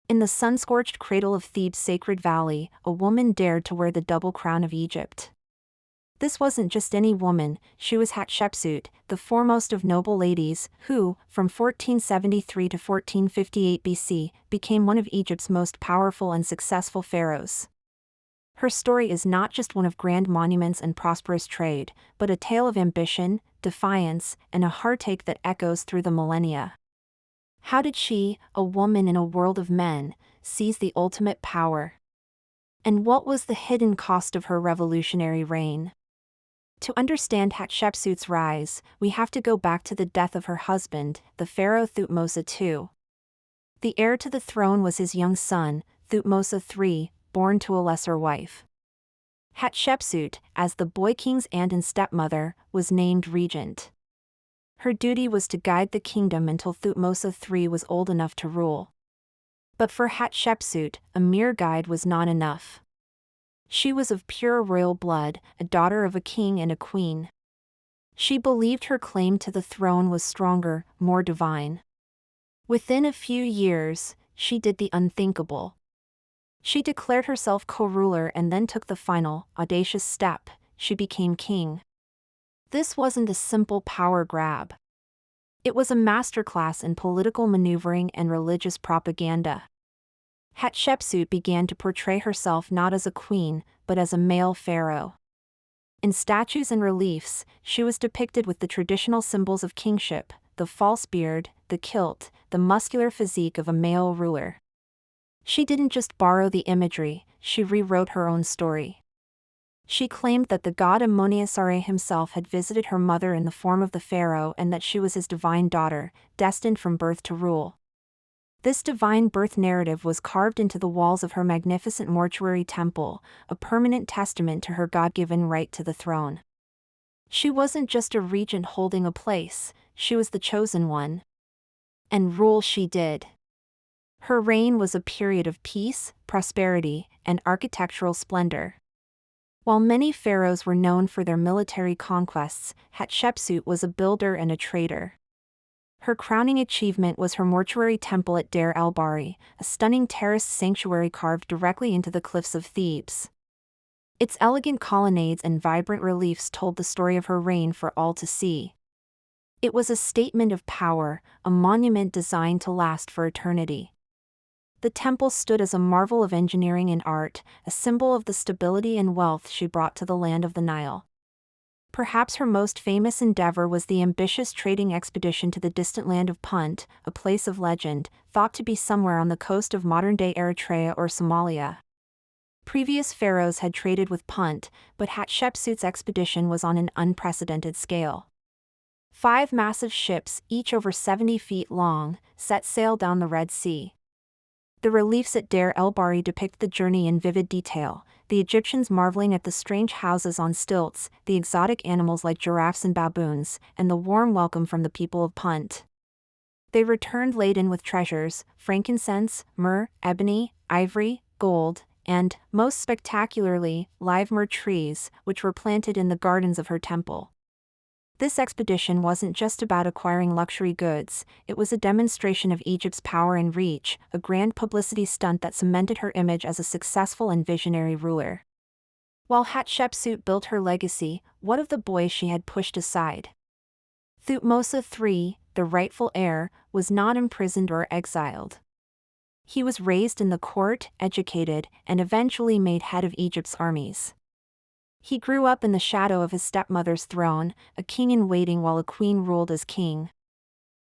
In the sun-scorched cradle of Thebes' sacred valley, a woman dared to wear the double crown of Egypt. This wasn't just any woman, she was Hatshepsut, the foremost of noble ladies, who, from 1473 to 1458 BC, became one of Egypt's most powerful and successful pharaohs. Her story is not just one of grand monuments and prosperous trade, but a tale of ambition, defiance, and a heartache that echoes through the millennia. How did she, a woman in a world of men, seize the ultimate power? And what was the hidden cost of her revolutionary reign? To understand Hatshepsut's rise, we have to go back to the death of her husband, the pharaoh Thutmose II. The heir to the throne was his young son, Thutmose III, born to a lesser wife. Hatshepsut, as the boy king's aunt and stepmother, was named regent. Her duty was to guide the kingdom until Thutmose III was old enough to rule. But for Hatshepsut, a mere guide was not enough. She was of pure royal blood, a daughter of a king and a queen. She believed her claim to the throne was stronger, more divine. Within a few years, she did the unthinkable. She declared herself co-ruler and then took the final, audacious step: she became king. This wasn't a simple power grab. It was a masterclass in political maneuvering and religious propaganda. Hatshepsut began to portray herself not as a queen, but as a male pharaoh. In statues and reliefs, she was depicted with the traditional symbols of kingship: the false beard, the kilt, the muscular physique of a male ruler. She didn't just borrow the imagery, she rewrote her own story. She claimed that the god Amonia-Sare himself had visited her mother in the form of the pharaoh and that she was his divine daughter, destined from birth to rule. This divine birth narrative was carved into the walls of her magnificent mortuary temple, a permanent testament to her God-given right to the throne. She wasn't just a regent holding a place, she was the chosen one. And rule she did. Her reign was a period of peace, prosperity, and architectural splendor. While many pharaohs were known for their military conquests, Hatshepsut was a builder and a trader. Her crowning achievement was her mortuary temple at Deir el-Bahari, a stunning terraced sanctuary carved directly into the cliffs of Thebes. Its elegant colonnades and vibrant reliefs told the story of her reign for all to see. It was a statement of power, a monument designed to last for eternity. The temple stood as a marvel of engineering and art, a symbol of the stability and wealth she brought to the land of the Nile. Perhaps her most famous endeavor was the ambitious trading expedition to the distant land of Punt, a place of legend, thought to be somewhere on the coast of modern-day Eritrea or Somalia. Previous pharaohs had traded with Punt, but Hatshepsut's expedition was on an unprecedented scale. 5 massive ships, each over 70 feet long, set sail down the Red Sea. The reliefs at Deir el-Bahari depict the journey in vivid detail, the Egyptians marveling at the strange houses on stilts, the exotic animals like giraffes and baboons, and the warm welcome from the people of Punt. They returned laden with treasures: frankincense, myrrh, ebony, ivory, gold, and, most spectacularly, live myrrh trees, which were planted in the gardens of her temple. This expedition wasn't just about acquiring luxury goods, it was a demonstration of Egypt's power and reach, a grand publicity stunt that cemented her image as a successful and visionary ruler. While Hatshepsut built her legacy, what of the boy she had pushed aside? Thutmose III, the rightful heir, was not imprisoned or exiled. He was raised in the court, educated, and eventually made head of Egypt's armies. He grew up in the shadow of his stepmother's throne, a king in waiting while a queen ruled as king.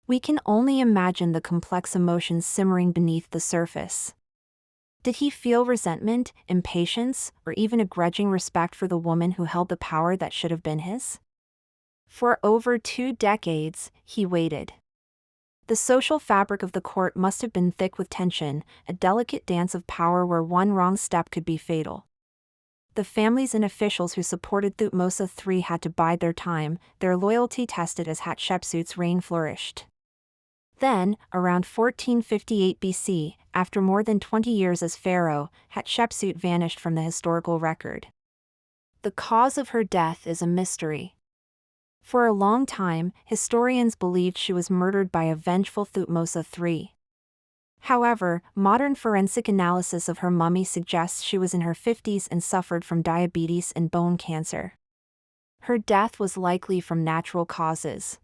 We can only imagine the complex emotions simmering beneath the surface. Did he feel resentment, impatience, or even a grudging respect for the woman who held the power that should have been his? For over 2 decades, he waited. The social fabric of the court must have been thick with tension, a delicate dance of power where one wrong step could be fatal. The families and officials who supported Thutmose III had to bide their time, their loyalty tested as Hatshepsut's reign flourished. Then, around 1458 BC, after more than 20 years as pharaoh, Hatshepsut vanished from the historical record. The cause of her death is a mystery. For a long time, historians believed she was murdered by a vengeful Thutmose III. However, modern forensic analysis of her mummy suggests she was in her 50s and suffered from diabetes and bone cancer. Her death was likely from natural causes.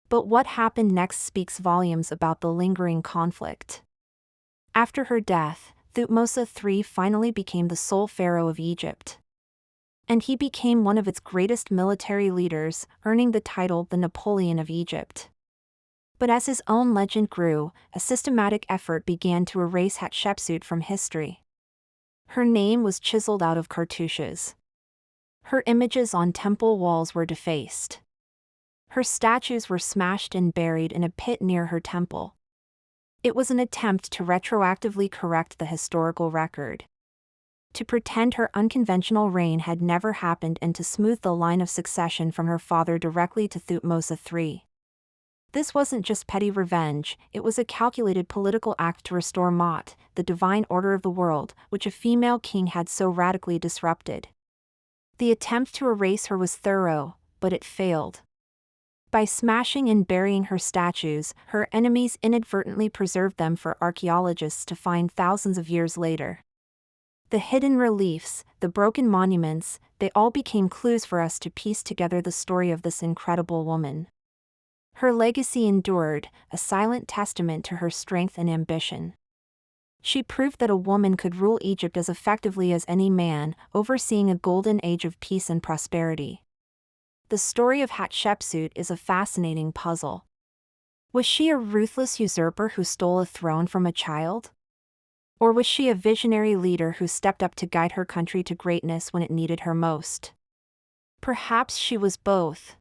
But what happened next speaks volumes about the lingering conflict. After her death, Thutmose III finally became the sole pharaoh of Egypt. And he became one of its greatest military leaders, earning the title the Napoleon of Egypt. But as his own legend grew, a systematic effort began to erase Hatshepsut from history. Her name was chiseled out of cartouches. Her images on temple walls were defaced. Her statues were smashed and buried in a pit near her temple. It was an attempt to retroactively correct the historical record. To pretend her unconventional reign had never happened and to smooth the line of succession from her father directly to Thutmose III. This wasn't just petty revenge, it was a calculated political act to restore Ma'at, the divine order of the world, which a female king had so radically disrupted. The attempt to erase her was thorough, but it failed. By smashing and burying her statues, her enemies inadvertently preserved them for archaeologists to find thousands of years later. The hidden reliefs, the broken monuments, they all became clues for us to piece together the story of this incredible woman. Her legacy endured, a silent testament to her strength and ambition. She proved that a woman could rule Egypt as effectively as any man, overseeing a golden age of peace and prosperity. The story of Hatshepsut is a fascinating puzzle. Was she a ruthless usurper who stole a throne from a child? Or was she a visionary leader who stepped up to guide her country to greatness when it needed her most? Perhaps she was both.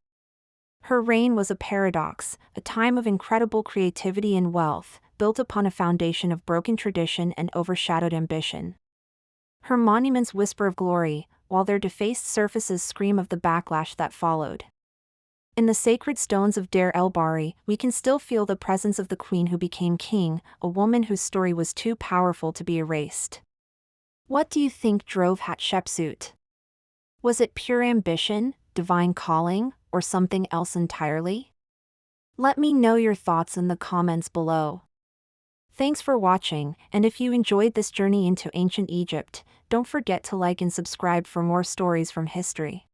Her reign was a paradox, a time of incredible creativity and wealth, built upon a foundation of broken tradition and overshadowed ambition. Her monuments whisper of glory, while their defaced surfaces scream of the backlash that followed. In the sacred stones of Deir el-Bahari, we can still feel the presence of the queen who became king, a woman whose story was too powerful to be erased. What do you think drove Hatshepsut? Was it pure ambition, divine calling, or something else entirely? Let me know your thoughts in the comments below. Thanks for watching, and if you enjoyed this journey into ancient Egypt, don't forget to like and subscribe for more stories from history.